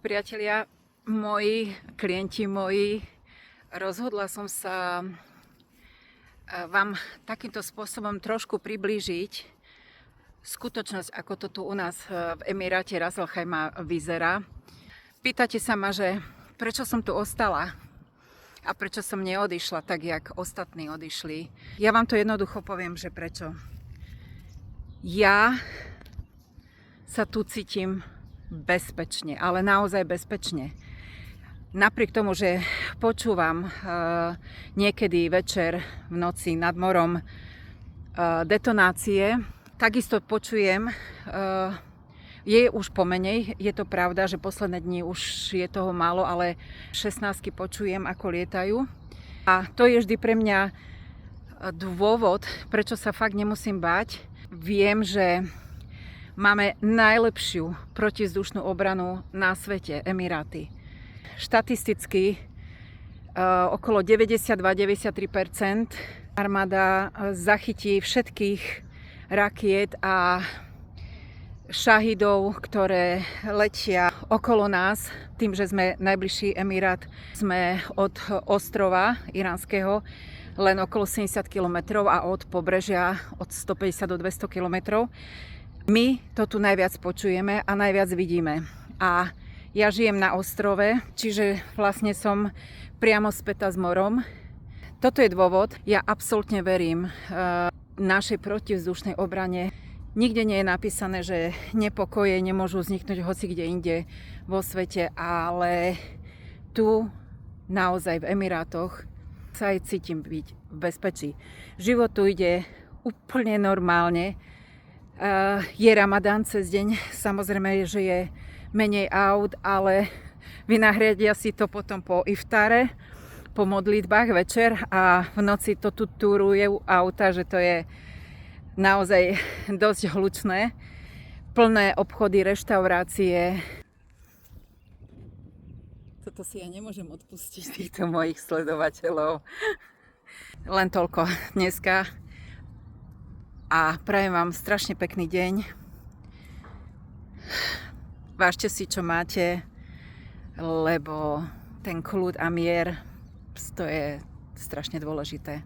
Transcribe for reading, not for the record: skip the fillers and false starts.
Priatelia moji, klienti moji, rozhodla som sa vám takýmto spôsobom trošku priblížiť skutočnosť, ako to tu u nás v Emiráte Ras Al Khaimah vyzerá. Pýtate sa ma, že prečo som tu ostala a prečo som neodišla tak, jak ostatní odišli. Ja vám to jednoducho poviem, že prečo. Ja sa tu cítim bezpečne, ale naozaj bezpečne. Napriek tomu, že počúvam niekedy večer v noci nad morom detonácie, takisto počujem, je už pomenej, je to pravda, že posledné dni už je toho málo, ale 16 počujem, ako lietajú. A to je vždy pre mňa dôvod, prečo sa fakt nemusím báť. Viem, že máme najlepšiu protivzdušnú obranu na svete, Emiráty. Štatisticky okolo 92-93% armáda zachytí všetkých rakiet a šahidov, ktoré letia okolo nás. Tým, že sme najbližší Emirát, sme od ostrova iránskeho len okolo 70 km a od pobrežia od 150 do 200 km. My to tu najviac počujeme a najviac vidíme. A ja žijem na ostrove, čiže vlastne som priamo spätá s morom. Toto je dôvod. Ja absolútne verím našej protivzdušnej obrane. Nikde nie je napísané, že nepokoje nemôžu vzniknúť hoci kde inde vo svete, ale tu naozaj v Emirátoch sa aj cítim byť v bezpečí. Život tu ide úplne normálne. Je Ramadán cez deň, samozrejme, že je menej aut, ale vynahradia si to potom po iftare, po modlitbách večer a v noci to tu túrujú auta, že to je naozaj dosť hlučné. Plné obchody, reštaurácie. Toto si ja nemôžem odpustiť týchto mojich sledovateľov. Len toľko dneska. A prajem vám strašne pekný deň. Vážte si, čo máte, lebo ten kľud a mier, to je strašne dôležité.